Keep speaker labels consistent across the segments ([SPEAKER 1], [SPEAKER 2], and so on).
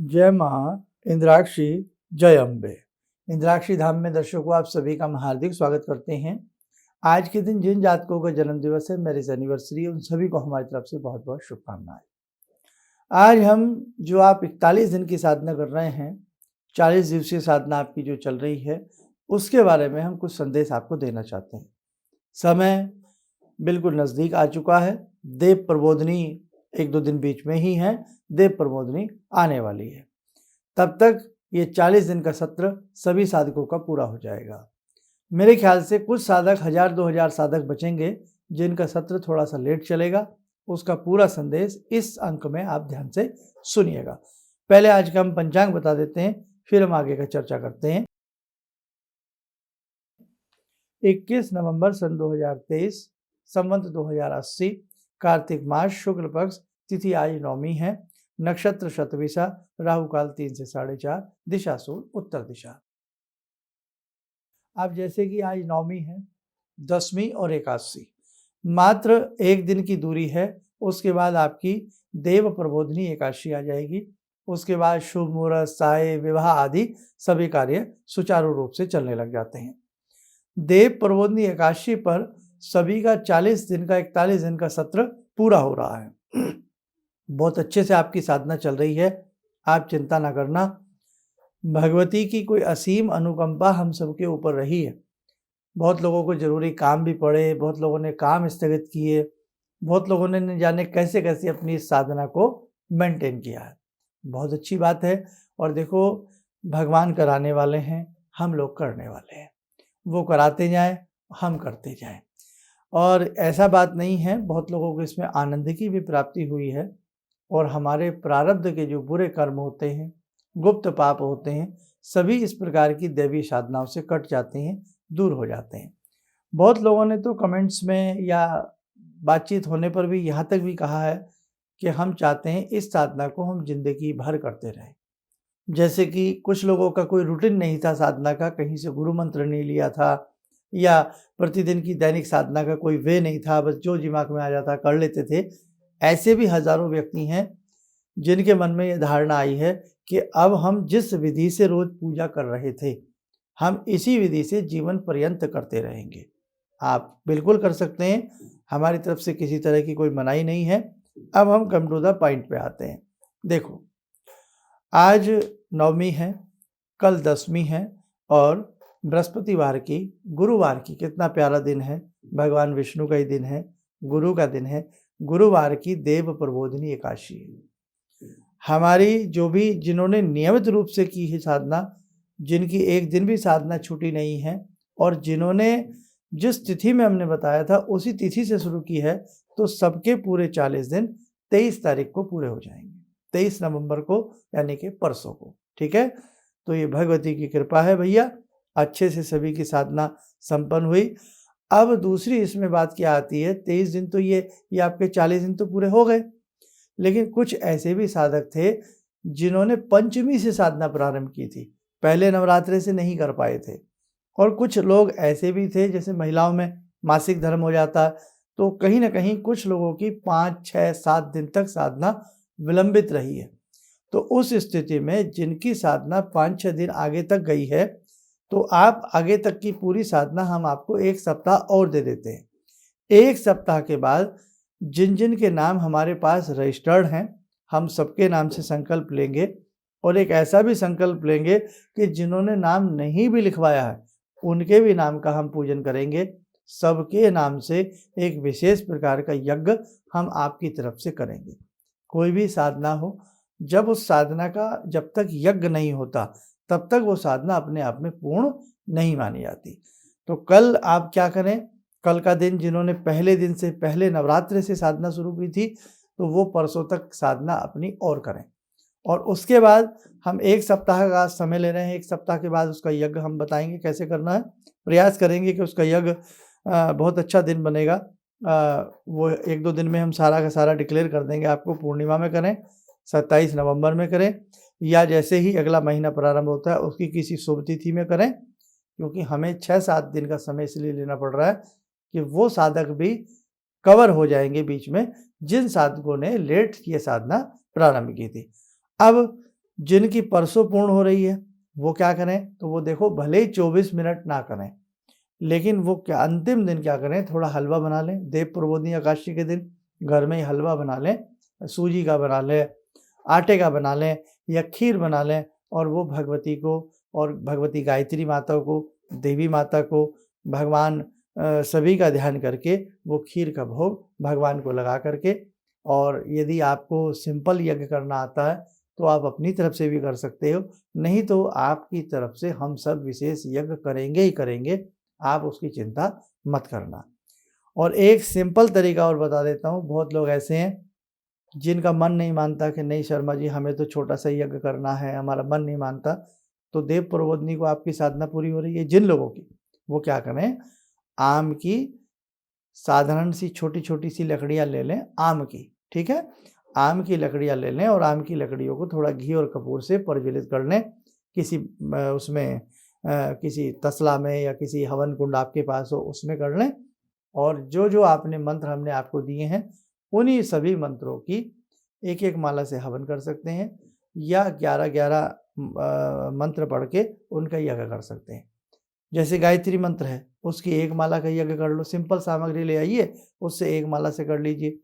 [SPEAKER 1] जय माँ इंद्राक्षी, जय अम्बे। इंद्राक्षी धाम में दर्शकों आप सभी का हम हार्दिक स्वागत करते हैं। आज के दिन जिन जातकों का जन्म दिवस है, मैरिज एनिवर्सरी, उन सभी को हमारी तरफ से बहुत बहुत शुभकामनाएं। आज हम जो आप 41 दिन की साधना कर रहे हैं, 40 दिवसीय साधना आपकी जो चल रही है, उसके बारे में हम कुछ संदेश आपको देना चाहते हैं। समय बिल्कुल नज़दीक आ चुका है। देव प्रबोधनी 1-2 दिन बीच में ही है, देव प्रबोधनी आने वाली है। तब तक ये 40 दिन का सत्र सभी साधकों का पूरा हो जाएगा। मेरे ख्याल से कुछ साधक 1000-2000 साधक बचेंगे जिनका सत्र थोड़ा सा लेट चलेगा। उसका पूरा संदेश इस अंक में आप ध्यान से सुनिएगा। पहले आज का हम पंचांग बता देते हैं, फिर हम आगे का चर्चा करते हैं। 21 नवंबर सन 2023, संवत 2080, कार्तिक मास, शुक्ल पक्ष, तिथि आज नवमी है, नक्षत्र शतभिषा, राहु काल 3 से 4:30, दिशा सूर्य उत्तर दिशा। अब जैसे कि आज नवमी है, दशमी और एकादशी, मात्र एक दिन की दूरी है। उसके बाद आपकी देव प्रबोधनी एकादशी आ जाएगी। उसके बाद शुभ मुहूर्त, साय, विवाह आदि सभी कार्य सुचारू रूप से चलने लग जाते हैं। देव प्रबोधनी एकादशी पर सभी का 40 दिन का 41 दिन का सत्र पूरा हो रहा है। बहुत अच्छे से आपकी साधना चल रही है, आप चिंता ना करना। भगवती की कोई असीम अनुकंपा हम सबके ऊपर रही है। बहुत लोगों को जरूरी काम भी पड़े, बहुत लोगों ने काम स्थगित किए, बहुत लोगों ने न जाने कैसे कैसे अपनी इस साधना को मेंटेन किया है। बहुत अच्छी बात है। और देखो, भगवान कराने वाले हैं, हम लोग करने वाले हैं। वो कराते जाएं, हम करते जाएं। और ऐसा बात नहीं है, बहुत लोगों को इसमें आनंद की भी प्राप्ति हुई है। और हमारे प्रारब्ध के जो बुरे कर्म होते हैं, गुप्त पाप होते हैं, सभी इस प्रकार की दैवी साधनाओं से कट जाते हैं, दूर हो जाते हैं। बहुत लोगों ने तो कमेंट्स में या बातचीत होने पर भी यहाँ तक भी कहा है कि हम चाहते हैं इस साधना को हम जिंदगी भर करते रहें। जैसे कि कुछ लोगों का कोई रूटीन नहीं था साधना का, कहीं से गुरु मंत्र नहीं लिया था, या प्रतिदिन की दैनिक साधना का कोई वे नहीं था, बस जो दिमाग में आ जाता कर लेते थे। ऐसे भी हजारों व्यक्ति हैं जिनके मन में यह धारणा आई है कि अब हम जिस विधि से रोज पूजा कर रहे थे, हम इसी विधि से जीवन पर्यंत करते रहेंगे। आप बिल्कुल कर सकते हैं, हमारी तरफ से किसी तरह की कोई मनाही नहीं है। अब हम कम टू द पॉइंट पे आते हैं। देखो, आज नवमी है, कल दशमी है, और बृहस्पतिवार की, गुरुवार की, कितना प्यारा दिन है, भगवान विष्णु का ही दिन है, गुरु का दिन है। गुरुवार की देव प्रबोधनी एकादशी है। हमारी जो भी जिन्होंने नियमित रूप से की है साधना, जिनकी एक दिन भी साधना छूटी नहीं है, और जिन्होंने जिस तिथि में हमने बताया था उसी तिथि से शुरू की है, तो सबके पूरे 40 दिन 23 तारीख को पूरे हो जाएंगे, 23 नवंबर को, यानी कि परसों को। ठीक है, तो ये भगवती की कृपा है भैया, अच्छे से सभी की साधना संपन्न हुई। अब दूसरी इसमें बात क्या आती है, 23 दिन तो ये आपके 40 दिन तो पूरे हो गए, लेकिन कुछ ऐसे भी साधक थे जिन्होंने पंचमी से साधना प्रारंभ की थी, पहले नवरात्रे से नहीं कर पाए थे। और कुछ लोग ऐसे भी थे, जैसे महिलाओं में मासिक धर्म हो जाता, तो कहीं ना कहीं कुछ लोगों की 5, 6, 7 दिन तक साधना विलंबित रही है। तो उस स्थिति में जिनकी साधना 5-6 दिन आगे तक गई है, तो आप आगे तक की पूरी साधना हम आपको 1 सप्ताह और दे देते हैं। 1 सप्ताह के बाद जिन जिन के नाम हमारे पास रजिस्टर्ड हैं, हम सबके नाम से संकल्प लेंगे, और एक ऐसा भी संकल्प लेंगे कि जिन्होंने नाम नहीं भी लिखवाया है उनके भी नाम का हम पूजन करेंगे। सबके नाम से एक विशेष प्रकार का यज्ञ हम आपकी तरफ से करेंगे। कोई भी साधना हो, जब उस साधना का जब तक यज्ञ नहीं होता तब तक वो साधना अपने आप में पूर्ण नहीं मानी जाती। तो कल आप क्या करें, कल का दिन जिन्होंने पहले दिन से, पहले नवरात्रि से साधना शुरू की थी, तो वो परसों तक साधना अपनी और करें। और उसके बाद हम 1 सप्ताह का समय ले रहे हैं। 1 सप्ताह के बाद उसका यज्ञ हम बताएंगे कैसे करना है। प्रयास करेंगे कि उसका यज्ञ बहुत अच्छा दिन बनेगा। वो 1-2 दिन में हम सारा का सारा डिक्लेयर कर देंगे आपको। पूर्णिमा में करें, 27 नवंबर में करें, या जैसे ही अगला महीना प्रारंभ होता है उसकी किसी शुभ तिथि में करें, क्योंकि हमें 6-7 दिन का समय इसलिए लेना पड़ रहा है कि वो साधक भी कवर हो जाएंगे बीच में, जिन साधकों ने लेट ये साधना प्रारंभ की थी। अब जिनकी परसों पूर्ण हो रही है वो क्या करें, तो वो देखो भले ही 24 मिनट ना करें, लेकिन वो क्या अंतिम दिन क्या करें, थोड़ा हलवा बना लें। देव प्रबोधिनी एकादशी के दिन घर में ही हलवा बना लें, सूजी का बना लें, आटे का बना लें या खीर बना लें, और वो भगवती को और भगवती गायत्री माता को, देवी माता को, भगवान सभी का ध्यान करके वो खीर का भोग भगवान को लगा करके, और यदि आपको सिंपल यज्ञ करना आता है तो आप अपनी तरफ से भी कर सकते हो, नहीं तो आपकी तरफ से हम सब विशेष यज्ञ करेंगे ही करेंगे, आप उसकी चिंता मत करना। और एक सिंपल तरीका और बता देता हूँ, बहुत लोग ऐसे हैं जिनका मन नहीं मानता कि नहीं शर्मा जी हमें तो छोटा सा यज्ञ करना है, हमारा मन नहीं मानता, तो देव प्रबोधिनी को आपकी साधना पूरी हो रही है जिन लोगों की, वो क्या करें, आम की साधारण सी छोटी-छोटी सी लकड़ियाँ ले लें आम की, ठीक है? आम की लकड़ियाँ ले लें और आम की लकड़ियों को थोड़ा घी और कपूर से प्रज्वलित कर लें, किसी उसमें किसी तसला में या किसी हवन कुंड आपके पास हो उसमें कर लें, और जो-जो आपने मंत्र हमने आपको दिए हैं, उन्हीं सभी मंत्रों की एक-एक माला से हवन कर सकते हैं या 11-11 मंत्र पढ़ के उनका यज्ञ कर सकते हैं। जैसे गायत्री मंत्र है, उसकी एक माला का यज्ञ कर लो, सिंपल सामग्री ले आइए, उससे एक माला से कर लीजिए।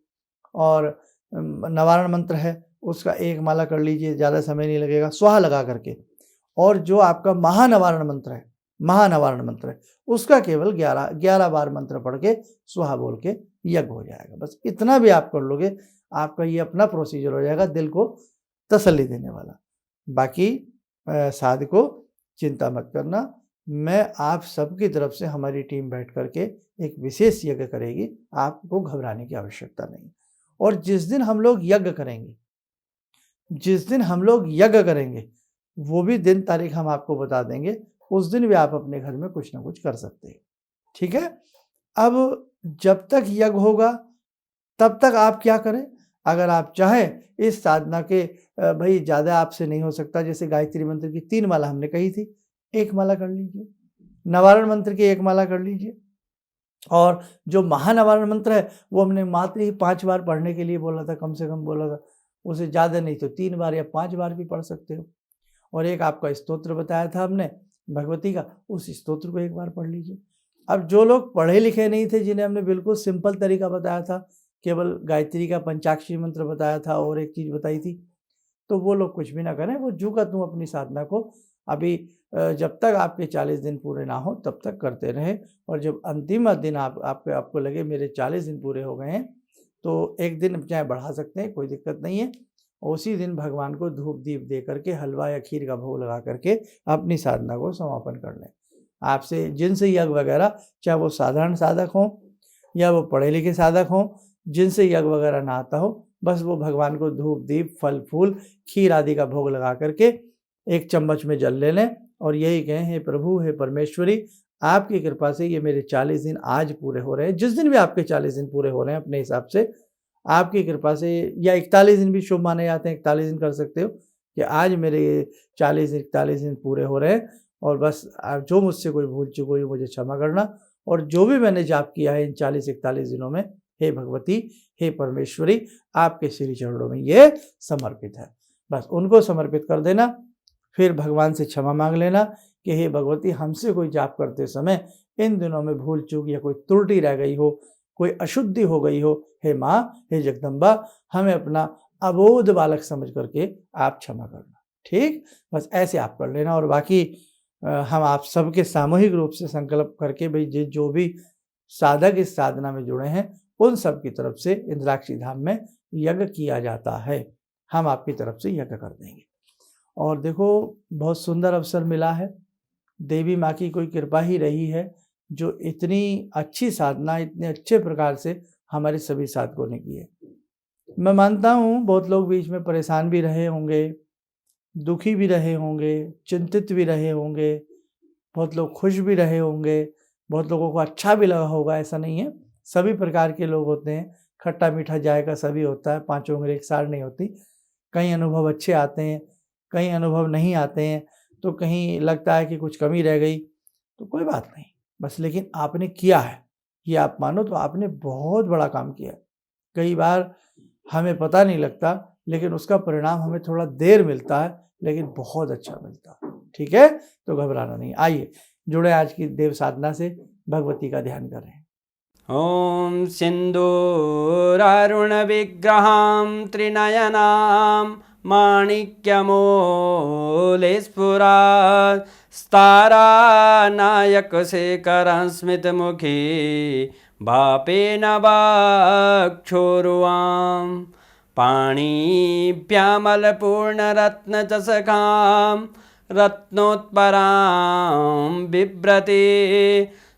[SPEAKER 1] और नवारण मंत्र है, उसका एक माला कर लीजिए, ज़्यादा समय नहीं लगेगा, स्वाहा लगा करके। और जो आपका महानवारण मंत्र है, महानवारण मंत्र है, उसका केवल 11 बार मंत्र पढ़ के स्वाहा बोल के यज्ञ हो जाएगा। बस इतना भी आप कर लोगे, आपका ये अपना प्रोसीजर हो जाएगा दिल को तसल्ली देने वाला। बाकी साधको चिंता मत करना, मैं आप सबकी तरफ से हमारी टीम बैठ करके एक विशेष यज्ञ करेगी, आपको घबराने की आवश्यकता नहीं। और जिस दिन हम लोग यज्ञ करेंगे, जिस दिन हम लोग यज्ञ करेंगे, वो भी दिन तारीख हम आपको बता देंगे, उस दिन भी आप अपने घर में कुछ ना कुछ कर सकते हैं, ठीक है? अब जब तक यज्ञ होगा, तब तक आप क्या करें, अगर आप चाहें इस साधना के भई ज़्यादा आपसे नहीं हो सकता, जैसे गायत्री मंत्र की 3 माला हमने कही थी, 1 माला कर लीजिए। नवारण मंत्र की 1 माला कर लीजिए। और जो महानवारण मंत्र है, वो हमने मात्र ही 5 बार पढ़ने के लिए बोला था, कम से कम बोला था। उसे ज़्यादा नहीं तो 3 बार या 5 बार भी पढ़ सकते हो। और एक आपका स्तोत्र बताया था हमने भगवती का, उस स्तोत्र को 1 बार पढ़ लीजिए। अब जो लोग पढ़े लिखे नहीं थे, जिन्हें हमने बिल्कुल सिंपल तरीका बताया था, केवल गायत्री का पंचाक्षरी मंत्र बताया था और एक चीज़ बताई थी, तो वो लोग कुछ भी ना करें, वो जू का त्यों अपनी साधना को अभी जब तक आपके 40 दिन पूरे ना हो तब तक करते रहें, और जब अंतिम दिन आपको लगे मेरे 40 दिन पूरे हो गए हैं, तो एक दिन चाहे बढ़ा सकते हैं, कोई दिक्कत नहीं है। उसी दिन भगवान को धूप दीप दे करके, हलवा या खीर का भोग लगा करके अपनी साधना को समापन कर लें। आपसे जिनसे यज्ञ वगैरह, चाहे वो साधारण साधक हों या वो पढ़े लिखे साधक हों, जिनसे यज्ञ वगैरह ना आता हो, बस वो भगवान को धूप दीप फल फूल खीर आदि का भोग लगा करके 1 चम्मच में जल ले लें और यही कहें, हे प्रभु, हे परमेश्वरी, आपकी कृपा से ये मेरे 40 दिन आज पूरे हो रहे हैं। जिस दिन भी आपके 40 दिन पूरे हो रहे हैं अपने हिसाब से, आपकी कृपा से, या 41 दिन भी शुभ माने जाते हैं, 41 दिन कर सकते हो कि आज मेरे 41 दिन पूरे हो रहे हैं, और बस जो मुझसे कोई भूल चूक हुई मुझे क्षमा करना, और जो भी मैंने जाप किया है इन 40-41 दिनों में, हे भगवती, हे परमेश्वरी, आपके श्री चरणों में ये समर्पित है। बस उनको समर्पित कर देना, फिर भगवान से क्षमा मांग लेना कि हे भगवती, हमसे कोई जाप करते समय इन दिनों में भूल चूक या कोई त्रुटि रह गई हो, कोई अशुद्धि हो गई हो, हे माँ, हे जगदम्बा, हमें अपना अबोध बालक समझ करके आप क्षमा करना। ठीक, बस ऐसे आप कर लेना। और बाकी हम आप सबके सामूहिक रूप से संकल्प करके, भाई जो भी साधक इस साधना में जुड़े हैं, उन सब की तरफ से इंद्राक्षी धाम में यज्ञ किया जाता है। हम आपकी तरफ से यज्ञ कर देंगे। और देखो, बहुत सुंदर अवसर मिला है, देवी माँ की कोई कृपा ही रही है जो इतनी अच्छी साधना इतने अच्छे प्रकार से हमारे सभी साधकों ने की है। मैं मानता हूँ बहुत लोग बीच में परेशान भी रहे होंगे, दुखी भी रहे होंगे, चिंतित भी रहे होंगे, बहुत लोग खुश भी रहे होंगे, बहुत लोगों को अच्छा भी लगा होगा, ऐसा नहीं है। सभी प्रकार के लोग होते हैं, खट्टा मीठा जायका सभी होता है, पांचों उंगली एक सार नहीं होती। कई अनुभव अच्छे आते हैं, कई अनुभव नहीं आते हैं, तो कहीं लगता है कि कुछ कमी रह गई, तो कोई बात नहीं, बस लेकिन आपने किया है, ये आप मानो तो आपने बहुत बड़ा काम किया। कई बार हमें पता नहीं लगता, लेकिन उसका परिणाम हमें थोड़ा देर मिलता है, लेकिन बहुत अच्छा मिलता। ठीक है, तो घबराना नहीं। आइए जुड़े आज की देव साधना से, भगवती का ध्यान करें।
[SPEAKER 2] ॐ सिन्दूरारुणविग्रहां त्रिनयनां माणिक्यमूलस्फुरात् स्तारानायकशेखरं स्मितमुखी वापेन वाक्षोरुवां पाणिभ्यामलपूर्णरत्नचषकां रत्नोत्परां बिभ्रति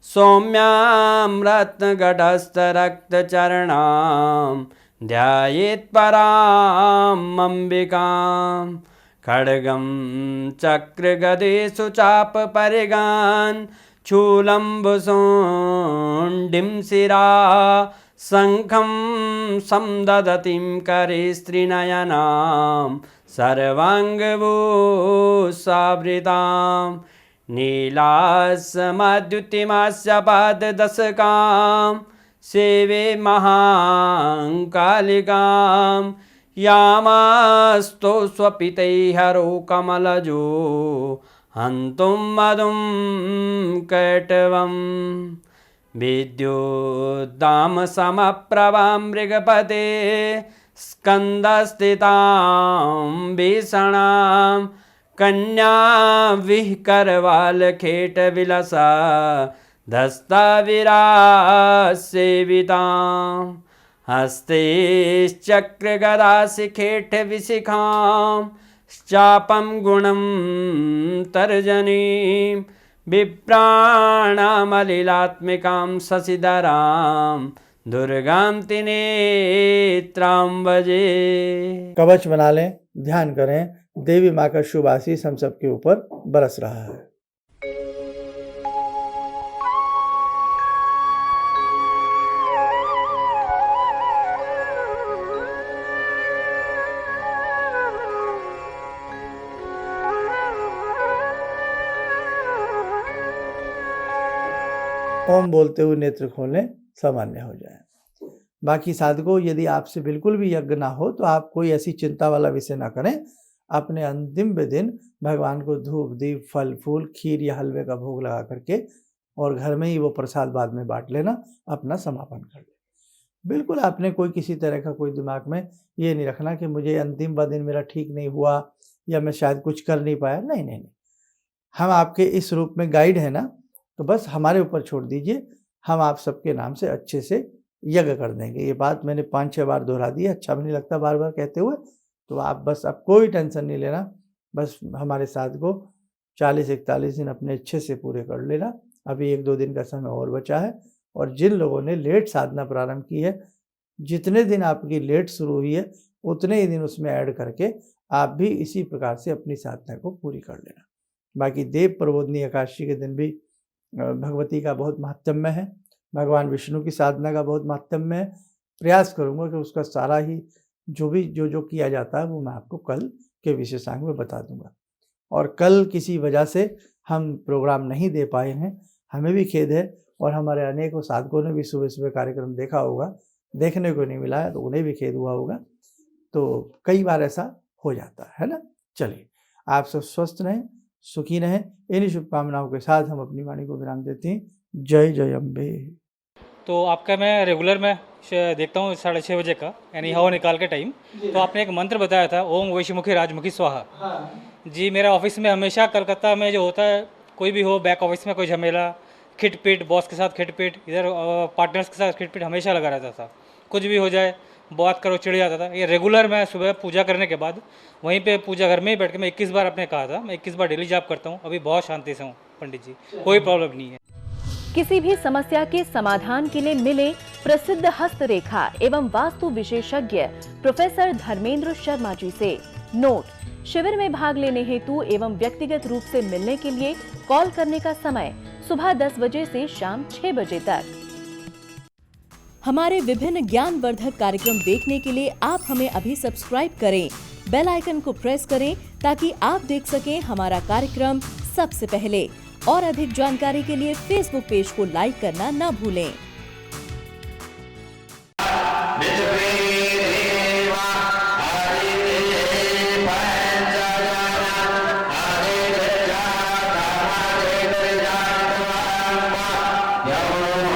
[SPEAKER 2] सौम्यां रत्नगटस्थरक्तचरणां ध्यायेत् पराम् अम्बिकां खड्गं चक्रगदेषु चापपरिगान् शूलम्बुशोण्डिं शिरा शङ्खं संदधतीं करे स्त्रीनयनां सर्वाङ्गभूषावृतां नीलासमद्युतिमास्य पाददशकां सेवे महाकालिकां यामास्तो स्वपितैहरो कमलजो हन्तुं मधुं कैटवं विद्युद्दामसमप्रभां मृगपते स्कन्दस्थितां भीषणां कन्या विहकरवालखेटविलसा धस्ताविरासेवितां हस्तैश्चक्रगदाशिखेटविशिखां चापं गुणं तर्जनीं विप्राणामलिलात्मिकां शशिधरां दुर्गां त्रिनेत्रां भजे।
[SPEAKER 1] कवच बना लें, ध्यान करें, देवी माँ का शुभ आशीष हम सबके ऊपर बरस रहा है। ओम बोलते हुए नेत्र खोलें, सामान्य हो जाए। बाकी साधकों, यदि आपसे बिल्कुल भी यज्ञ ना हो तो आप कोई ऐसी चिंता वाला विषय ना करें। अपने अंतिम दिन भगवान को धूप दीप फल फूल खीर या हलवे का भोग लगा करके और घर में ही वो प्रसाद बाद में बांट लेना, अपना समापन कर लेना। बिल्कुल आपने कोई किसी तरह का कोई दिमाग में ये नहीं रखना कि मुझे अंतिम दिन मेरा ठीक नहीं हुआ या मैं शायद कुछ कर नहीं पाया। नहीं नहीं नहीं, हम आपके इस रूप में गाइड है ना, तो बस हमारे ऊपर छोड़ दीजिए, हम आप सबके नाम से अच्छे से यज्ञ कर देंगे। ये बात मैंने 5-6 बार दोहरा दी, अच्छा भी नहीं लगता बार बार कहते हुए, तो आप बस अब कोई टेंशन नहीं लेना। बस हमारे साथ को 40-41 दिन अपने अच्छे से पूरे कर लेना। अभी 1-2 दिन का समय और बचा है। और जिन लोगों ने लेट साधना प्रारंभ की है, जितने दिन आपकी लेट शुरू हुई है उतने ही दिन उसमें ऐड करके आप भी इसी प्रकार से अपनी साधना को पूरी कर लेना। बाकी देव प्रबोधनी एकादशी के दिन भी भगवती का बहुत महात्म्य है, भगवान विष्णु की साधना का बहुत महात्म्य है। प्रयास करूँगा कि उसका सारा ही जो किया जाता है वो मैं आपको कल के विशेषांक में बता दूंगा। और कल किसी वजह से हम प्रोग्राम नहीं दे पाए हैं, हमें भी खेद है, और हमारे अनेकों साधकों ने भी सुबह सुबह कार्यक्रम देखा होगा, देखने को नहीं मिला है तो उन्हें भी खेद हुआ होगा। तो कई बार ऐसा हो जाता है ना। चलिए, आप सब स्वस्थ रहें, सुखी रहें। इन्हीं शुभकामनाओं के साथ हम अपनी वाणी को विराम देते हैं। जय जय अम्बे।
[SPEAKER 3] तो आपका मैं रेगुलर में देखता हूँ 6:30 बजे का, यानी हवा निकाल के टाइम। तो आपने एक मंत्र बताया था, ओम वैश्यमुखी राजमुखी स्वाहा। जी, मेरा ऑफिस में हमेशा कलकत्ता में जो होता है, कोई भी हो बैक ऑफिस में कोई झमेला, खिटपिट, बॉस के साथ खिटपिट, इधर पार्टनर्स के साथ खिटपिट हमेशा लगा रहता था। कुछ भी हो जाए, बात करो, चिढ़ जाता था। ये रेगुलर मैं सुबह पूजा करने के बाद वहीं पे पूजा घर में ही बैठ के मैं 21 बार आपने कहा था, मैं 21 बार डेली जाप करता हूँ। अभी बहुत शांति से हूँ पंडित जी, कोई प्रॉब्लम नहीं है।
[SPEAKER 4] किसी भी समस्या के समाधान के लिए मिले प्रसिद्ध हस्तरेखा एवं वास्तु विशेषज्ञ प्रोफेसर धर्मेंद्र शर्मा जी से। नोट: शिविर में भाग लेने हेतु एवं व्यक्तिगत रूप से मिलने के लिए कॉल करने का समय सुबह 10 बजे से शाम 6 बजे तक। हमारे विभिन्न ज्ञानवर्धक कार्यक्रम देखने के लिए आप हमें अभी सब्सक्राइब करें, बेल आइकन को प्रेस करें ताकि आप देख सकें हमारा कार्यक्रम सबसे पहले। और अधिक जानकारी के लिए फेसबुक पेज को लाइक करना न भूलें।
[SPEAKER 5] यमो